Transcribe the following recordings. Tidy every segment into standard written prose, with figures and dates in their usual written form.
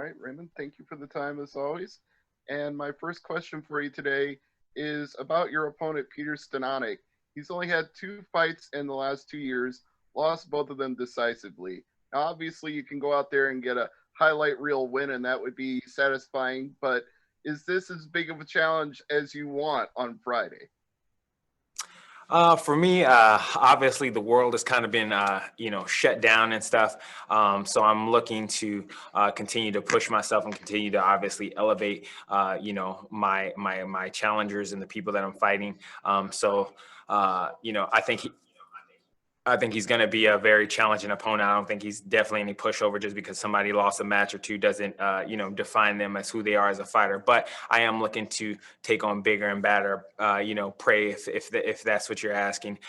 right, Raymond, thank you for the time as always. And my first question for you today is about your opponent, Peter Stenonek. He's only had two fights in the last 2 years, lost both of them decisively. Now, obviously, you can go out there and get a highlight reel win, and that would be satisfying, but is this as big of a challenge as you want on Friday? For me, obviously the world has kind of been, shut down and stuff. So I'm looking to continue to push myself and continue to obviously elevate, my challengers and the people that I'm fighting. I think he's going to be a very challenging opponent. I don't think he's definitely any pushover just because somebody lost a match or two doesn't, define them as who they are as a fighter. But I am looking to take on bigger and badder, prey if that's what you're asking,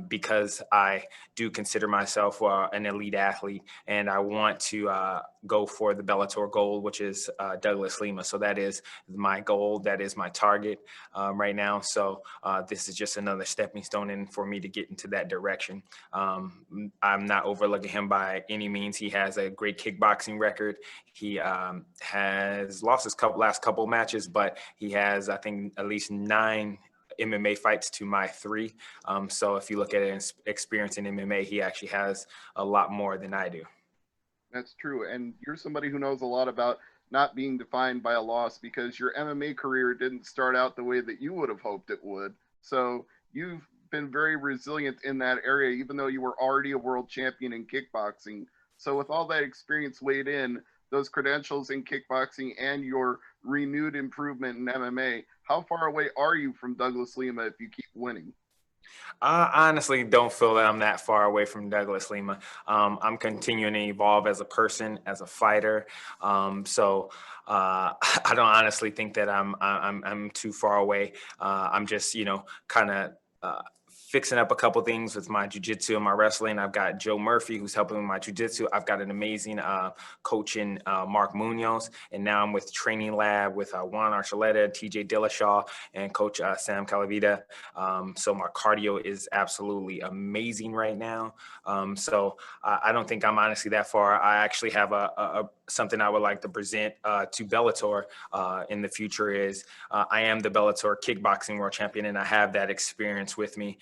because I do consider myself an elite athlete and I want to go for the Bellator gold, which is Douglas Lima. So that is my goal. That is my target right now. So this is just another stepping stone in for me to get into that direction. I'm not overlooking him by any means. He has a great kickboxing record. He has lost his last couple matches, but he has, I think, at least 9 MMA fights to my 3. So if you look at it as experience in MMA, he actually has a lot more than I do. That's true. And you're somebody who knows a lot about not being defined by a loss because your MMA career didn't start out the way that you would have hoped it would. So you've been very resilient in that area, even though you were already a world champion in kickboxing. So with all that experience weighed in, those credentials in kickboxing and your renewed improvement in MMA, how far away are you from Douglas Lima if you keep winning? I honestly don't feel that I'm that far away from Douglas Lima. I'm continuing to evolve as a person, as a fighter. I don't honestly think that I'm too far away. I'm just, kind of fixing up a couple things with my jiu-jitsu and my wrestling. I've got Joe Murphy, who's helping with my jiu-jitsu. I've got an amazing coach in Mark Munoz. And now I'm with Training Lab with Juan Archuleta, TJ Dillashaw, and Coach Sam Calavita. So my cardio is absolutely amazing right now. I don't think I'm honestly that far. I actually have something I would like to present to Bellator in the future is I am the Bellator kickboxing world champion, and I have that experience with me.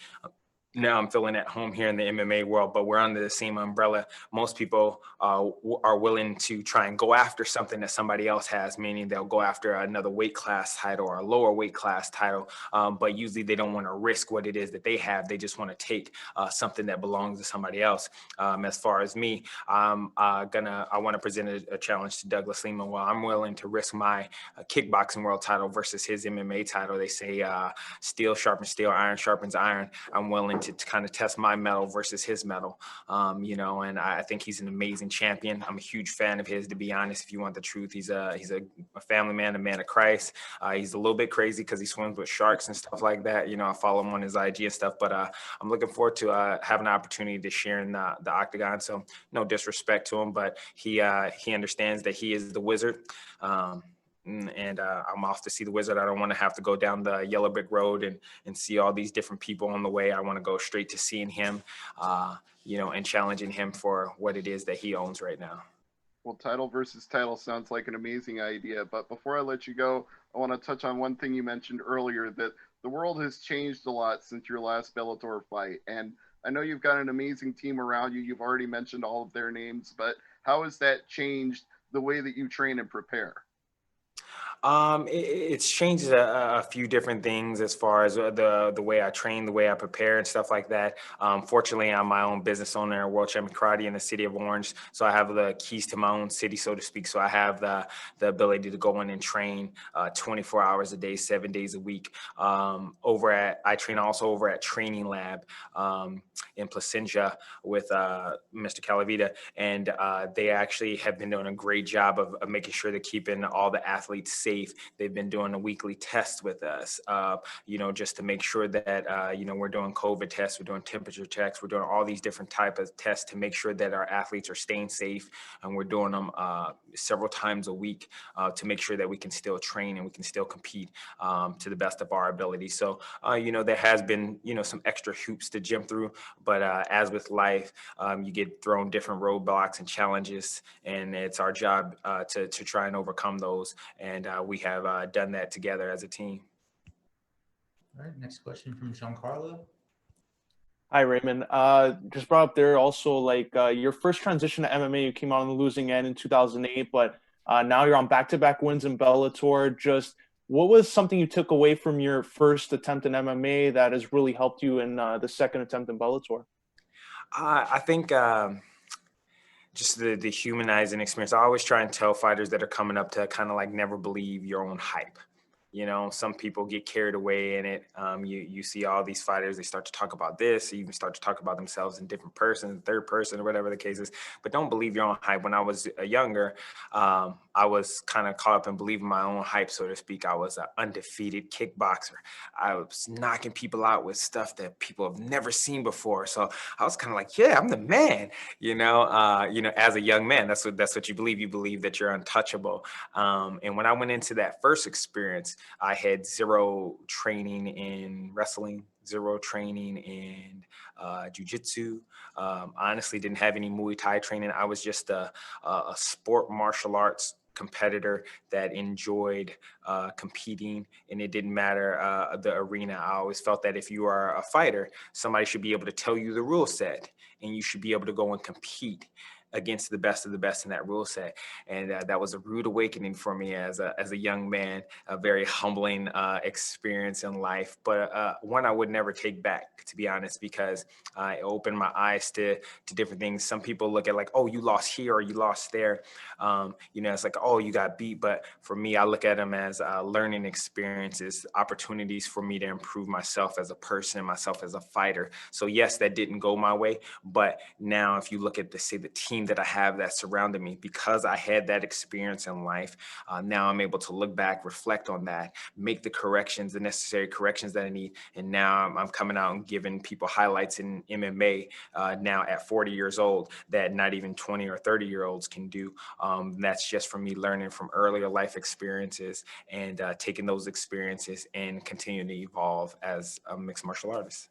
Now I'm feeling at home here in the MMA world, but we're under the same umbrella. Most people are willing to try and go after something that somebody else has, meaning they'll go after another weight class title or a lower weight class title. But usually they don't want to risk what it is that they have. They just want to take something that belongs to somebody else. As far as me, I want to present a challenge to Douglas Lima. Well, I'm willing to risk my kickboxing world title versus his MMA title. They say steel sharpens steel, iron sharpens iron. I'm willing to kind of test my mettle versus his mettle, and I think he's an amazing champion. I'm a huge fan of his, to be honest, if you want the truth. He's a family man, a man of Christ. He's a little bit crazy because he swims with sharks and stuff like that. I follow him on his IG and stuff, but I'm looking forward to having an opportunity to share in the octagon. So no disrespect to him, but he understands that he is the wizard. I'm off to see the wizard. I don't want to have to go down the yellow brick road and see all these different people on the way. I want to go straight to seeing him, and challenging him for what it is that he owns right now. Well, title versus title sounds like an amazing idea. But before I let you go, I want to touch on one thing you mentioned earlier, that the world has changed a lot since your last Bellator fight. And I know you've got an amazing team around you. You've already mentioned all of their names, but how has that changed the way that you train and prepare? It's changed a few different things as far as the way I train, the way I prepare and stuff like that. Fortunately, I'm my own business owner, world champion karate in the city of Orange. So I have the keys to my own city, so to speak. So I have the ability to go in and train 24 hours a day, 7 days a week. I train also over at Training Lab in Placentia with Mr. Calavita. And they actually have been doing a great job of making sure they're keeping all the athletes safe safe. They've been doing a weekly test with us, just to make sure that, we're doing COVID tests, we're doing temperature checks, we're doing all these different types of tests to make sure that our athletes are staying safe. And we're doing them several times a week to make sure that we can still train and we can still compete to the best of our ability. So, there has been, some extra hoops to jump through, but as with life, you get thrown different roadblocks and challenges, and it's our job to try and overcome those. And we have done that together as a team. All right, next question from Giancarlo. Hi, Raymond. Just brought up there also, like your first transition to MMA, you came out on the losing end in 2008, but now you're on back-to-back wins in Bellator. Just what was something you took away from your first attempt in MMA that has really helped you in the second attempt in Bellator? I think just the humanizing experience. I always try and tell fighters that are coming up to kind of like never believe your own hype. Some people get carried away in it. You see all these fighters, they start to talk about this, even start to talk about themselves in different person, third person, or whatever the case is. But don't believe your own hype. When I was younger, I was kind of caught up in believing my own hype, so to speak. I was an undefeated kickboxer. I was knocking people out with stuff that people have never seen before. So I was kind of like, yeah, I'm the man. As a young man, that's what you believe. You believe that you're untouchable. And when I went into that first experience, I had zero training in wrestling, zero training in jiu-jitsu. Honestly, didn't have any Muay Thai training. I was just a sport martial arts competitor that enjoyed competing, and it didn't matter the arena. I always felt that if you are a fighter, somebody should be able to tell you the rule set, and you should be able to go and compete against the best of the best in that rule set. And that was a rude awakening for me as a young man, a very humbling experience in life, but one I would never take back, to be honest, because it opened my eyes to different things. Some people look at like, oh, you lost here or you lost there. It's like, oh, you got beat. But for me, I look at them as learning experiences, opportunities for me to improve myself as a person, myself as a fighter. So yes, that didn't go my way. But now if you look at the team that I have that surrounded me, because I had that experience in life, now I'm able to look back, reflect on that, make the necessary corrections that I need. And now I'm coming out and giving people highlights in MMA now at 40 years old that not even 20 or 30-year-olds can do. That's just from me learning from earlier life experiences and taking those experiences and continuing to evolve as a mixed martial artist.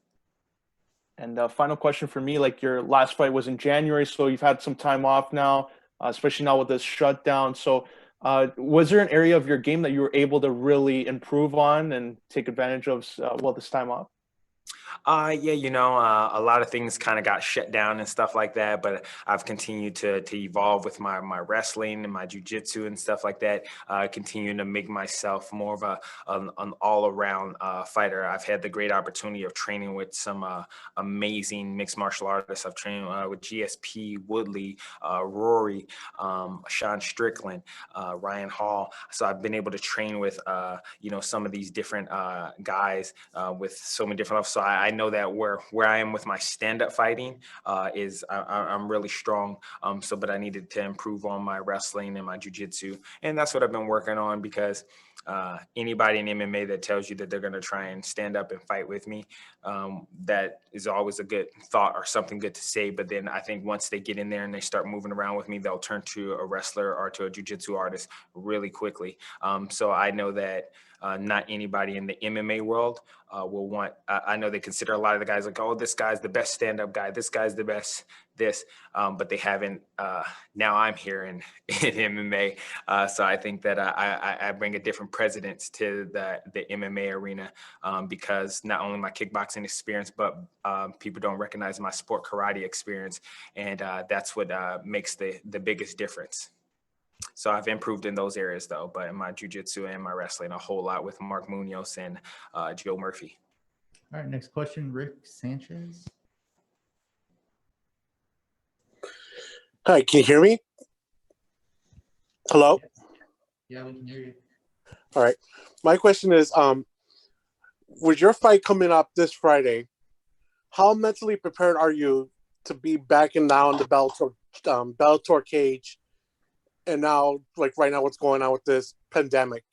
And final question for me, like your last fight was in January, so you've had some time off now, especially now with this shutdown. So was there an area of your game that you were able to really improve on and take advantage of this time off? A lot of things kind of got shut down and stuff like that, but I've continued to evolve with my wrestling and my jiu-jitsu and stuff like that, continuing to make myself more of an all-around fighter. I've had the great opportunity of training with some amazing mixed martial artists. I've trained with GSP, Woodley, Rory, Sean Strickland, Ryan Hall. So I've been able to train with, some of these different guys with so many different levels. So I know that where I am with my stand-up fighting is I'm really strong. But I needed to improve on my wrestling and my jiu-jitsu. And that's what I've been working on, because anybody in MMA that tells you that they're going to try and stand up and fight with me, that is always a good thought or something good to say. But then I think once they get in there and they start moving around with me, they'll turn to a wrestler or to a jiu-jitsu artist really quickly. So I know that not anybody in the MMA world will want, I know they consider a lot of the guys like, oh, this guy's the best stand-up guy, this guy's the best this, but they haven't, now I'm here in MMA. So I think that I bring a different presence to the MMA arena, because not only my kickboxing experience, but people don't recognize my sport karate experience. And that's what makes the biggest difference. So I've improved in those areas, though, but in my jiu-jitsu and my wrestling, a whole lot with Mark Munoz and Joe Murphy. All right, next question, Rick Sanchez. Hi, can you hear me? Hello? Yeah, we can hear you. All right. My question is, with your fight coming up this Friday, how mentally prepared are you to be back in now in the Bellator cage? And now, like right now, what's going on with this pandemic?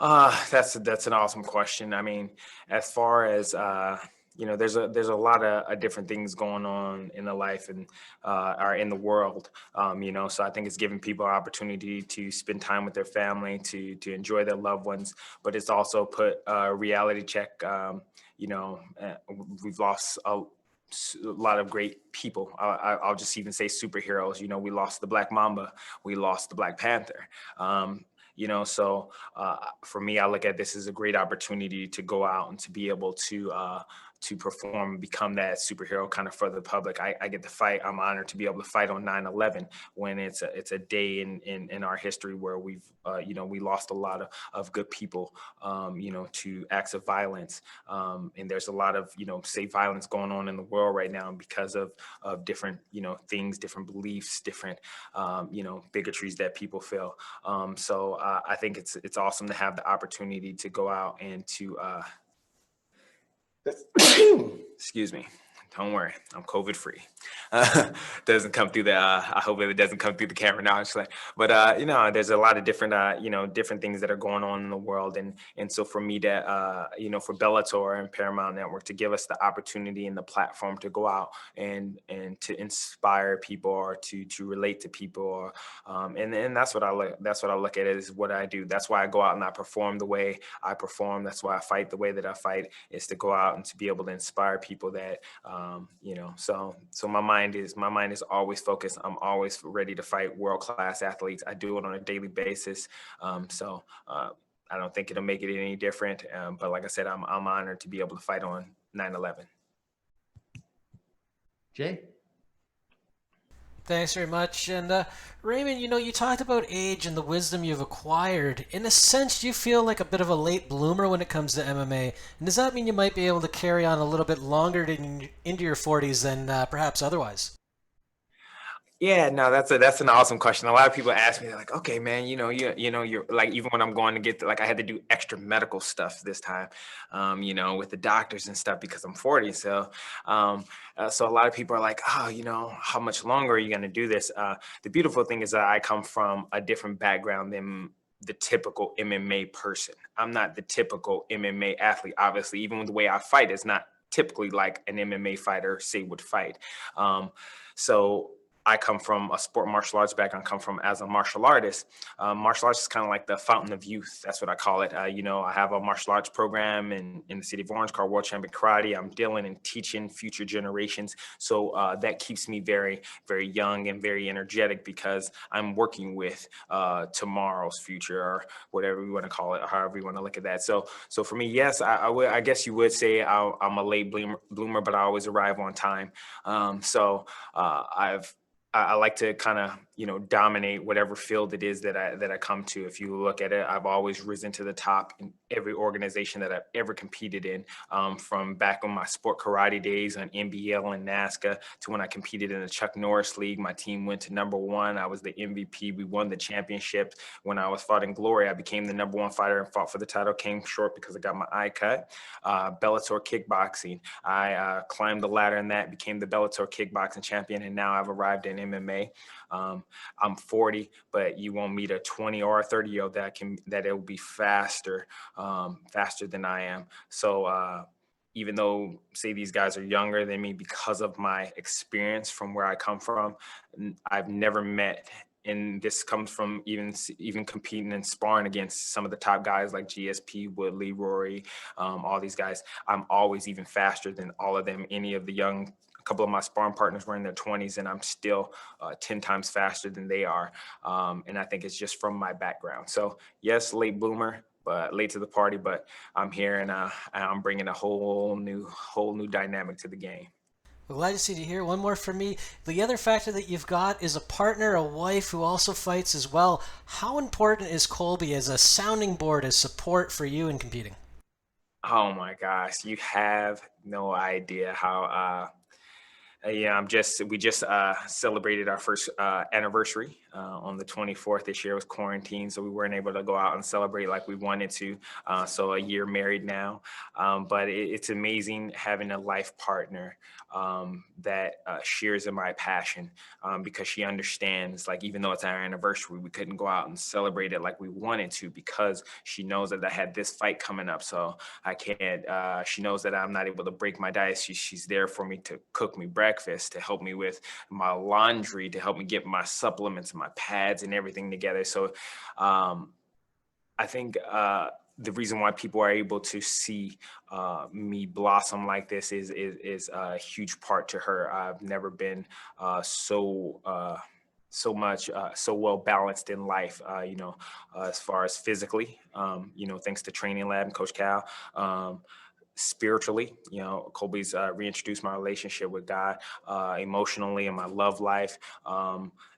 That's an awesome question. I mean, as far as there's a lot of different things going on in the life and or in the world. So I think it's giving people an opportunity to spend time with their family, to enjoy their loved ones, but it's also put a reality check. We've lost a lot of great people. I'll just even say superheroes. We lost the Black Mamba, we lost the Black Panther. So for me, I look at this as a great opportunity to go out and to be able to perform and become that superhero kind of for the public. I get to fight. I'm honored to be able to fight on 9/11 when it's a day in our history where we've we lost a lot of good people to acts of violence. And there's a lot of say violence going on in the world right now because of different things, different beliefs, different bigotries that people feel. So I think it's awesome to have the opportunity to go out and to excuse me. Don't worry, I'm COVID free. Doesn't come through the. I hope it doesn't come through the camera now. But there's a lot of different different things that are going on in the world, and so for me that for Bellator and Paramount Network to give us the opportunity and the platform to go out and to inspire people or to relate to people, or and that's what I look at it as what I do. That's why I go out and I perform the way I perform. That's why I fight the way that I fight, is to go out and to be able to inspire people that. So my mind is always focused. I'm always ready to fight world-class athletes. I do it on a daily basis. I don't think it'll make it any different. But like I said, I'm honored to be able to fight on 9/11. Jay? Thanks very much. And Raymond, you talked about age and the wisdom you've acquired. In a sense, do you feel like a bit of a late bloomer when it comes to MMA? And does that mean you might be able to carry on a little bit longer into your 40s than perhaps otherwise? Yeah, no, that's an awesome question. A lot of people ask me, they're like, okay, man, you're like, even when I'm going to get I had to do extra medical stuff this time, with the doctors and stuff because I'm 40. So a lot of people are like, oh, how much longer are you going to do this? The beautiful thing is that I come from a different background than the typical MMA person. I'm not the typical MMA athlete. Obviously, even the way I fight is not typically like an MMA fighter, say, would fight. So I come from a sport martial arts background, come from as a martial artist. Martial arts is kind of like the fountain of youth. That's what I call it. I have a martial arts program in the city of Orange called World Champion Karate. I'm dealing and teaching future generations. So that keeps me very, very young and very energetic because I'm working with tomorrow's future, or whatever you want to call it, or however you want to look at that. So for me, yes, I guess you would say I'm a late bloomer, but I always arrive on time. I like to kind of, dominate whatever field it is that I come to. If you look at it, I've always risen to the top in every organization that I've ever competed in, from back on my sport karate days on NBL and NASCA to when I competed in the Chuck Norris League. My team went to #1. I was the MVP. We won the championship. When I was fought in Glory, I became the #1 fighter and fought for the title. Came short because I got my eye cut. Bellator Kickboxing. I climbed the ladder in that, became the Bellator Kickboxing champion, and now I've arrived in MMA. I'm 40, but you won't meet a 20 or a 30-year-old that it will be faster than I am. So even though, say, these guys are younger than me, because of my experience from where I come from, I've never met. And this comes from even competing and sparring against some of the top guys like GSP, Woodley, Rory, all these guys. I'm always even faster than all of them. A couple of my sparring partners were in their 20s, and I'm still 10 times faster than they are. And I think it's just from my background. So yes, late bloomer, but late to the party. But I'm here, and I'm bringing a whole new dynamic to the game. Well, glad to see you here. One more for me. The other factor that you've got is a partner, a wife who also fights as well. How important is Colby as a sounding board, as support for you in competing? Oh my gosh, you have no idea Yeah, we just celebrated our first anniversary on the 24th. This year was quarantine, so we weren't able to go out and celebrate like we wanted to. So a year married now, but it's amazing having a life partner that shares in my passion, because she understands, like, even though it's our anniversary, we couldn't go out and celebrate it like we wanted to because she knows that I had this fight coming up. So I can't, she knows that I'm not able to break my diet. She's there for me to cook me breakfast, to help me with my laundry, to help me get my supplements and my pads and everything together. So I think the reason why people are able to see me blossom like this is a huge part to her. I've never been so well balanced in life, as far as physically, thanks to Training Lab and Coach Cal. Spiritually, Colby's reintroduced my relationship with God, emotionally, and my love life.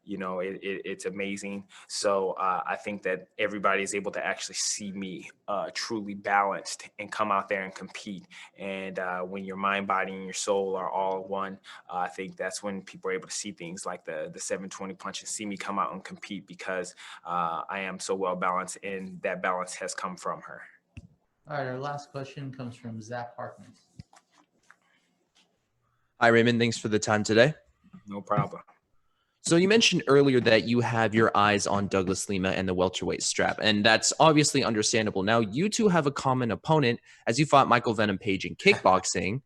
It's amazing. So I think that everybody is able to actually see me truly balanced and come out there and compete. And when your mind, body, and your soul are all one, I think that's when people are able to see things like the 720 punch and see me come out and compete, because I am so well balanced, and that balance has come from her. All right, our last question comes from Zach Harkness. Hi, Raymond. Thanks for the time today. No problem. So you mentioned earlier that you have your eyes on Douglas Lima and the welterweight strap, and that's obviously understandable. Now, you two have a common opponent, as you fought Michael Venom Page in kickboxing,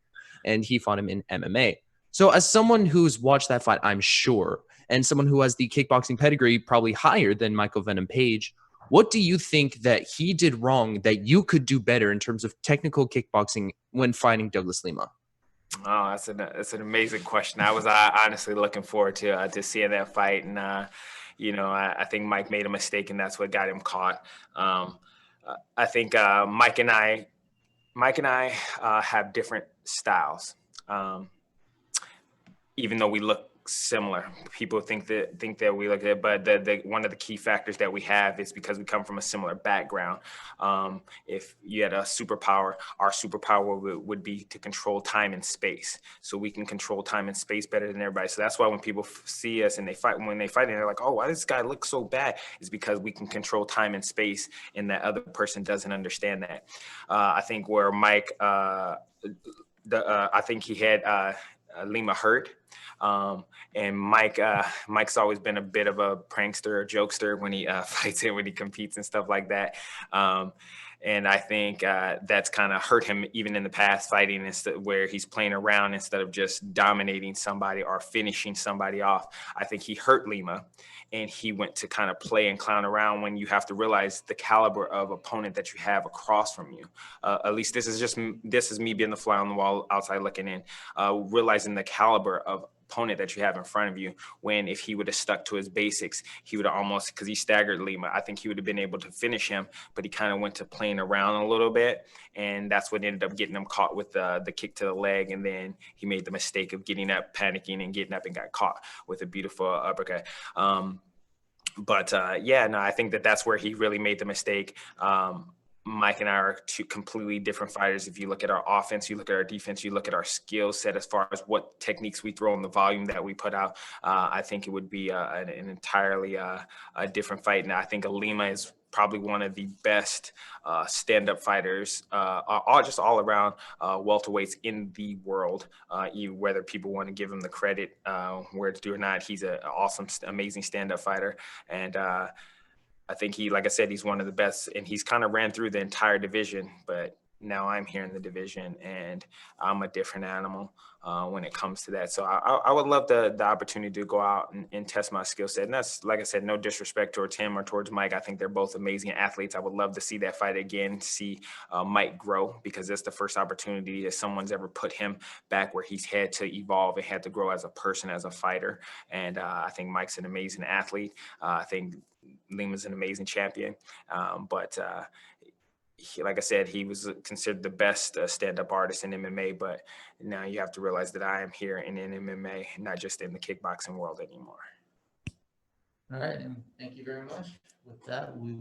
and he fought him in MMA. So as someone who's watched that fight, I'm sure, and someone who has the kickboxing pedigree probably higher than Michael Venom Page, what do you think that he did wrong that you could do better in terms of technical kickboxing when fighting Douglas Lima? Oh, that's an amazing question. I was honestly looking forward to seeing that fight, and I think Mike made a mistake, and that's what got him caught. I think Mike and I have different styles, even though we look similar. People think that we look at it, but the one of the key factors that we have is because we come from a similar background. If you had a superpower, our superpower would be to control time and space. So we can control time and space better than everybody. So that's why when people see us and when they fight, and they're like, "Oh, why does this guy look so bad?" Is because we can control time and space, and that other person doesn't understand that. I think where Mike, I think he had Lima hurt. And Mike's always been a bit of a prankster or jokester when he fights and when he competes and stuff like that. And I think that's kind of hurt him even in the past fighting, where he's playing around instead of just dominating somebody or finishing somebody off. I think he hurt Lima, and he went to kind of play and clown around, when you have to realize the caliber of opponent that you have across from you. At least this is me being the fly on the wall outside looking in, realizing the caliber of opponent that you have in front of you, when if he would have stuck to his basics, he would have almost, because he staggered Lima, I think he would have been able to finish him, but he kind of went to playing around a little bit, and that's what ended up getting him caught with the kick to the leg, and then he made the mistake of getting up, panicking, and getting up and got caught with a beautiful uppercut. I think that's where he really made the mistake. Mike and I are two completely different fighters. If you look at our offense, you look at our defense, you look at our skill set as far as what techniques we throw and the volume that we put out, I think it would be an entirely a different fight. And I think Lima is probably one of the best stand-up fighters, all around welterweights in the world. Whether people want to give him the credit where it's due or not, he's an awesome, amazing stand-up fighter. And I think like I said, he's one of the best, and he's kind of ran through the entire division, but now I'm here in the division, and I'm a different animal when it comes to that. So I would love the opportunity to go out and test my skill set. And that's, like I said, no disrespect towards him or towards Mike. I think they're both amazing athletes. I would love to see that fight again, see Mike grow, because that's the first opportunity that someone's ever put him back where he's had to evolve and had to grow as a person, as a fighter. And I think Mike's an amazing athlete. I think Lima's an amazing champion. Like I said, he was considered the best stand-up artist in MMA, but now you have to realize that I am here in MMA, not just in the kickboxing world anymore. All right, and thank you very much. With that, we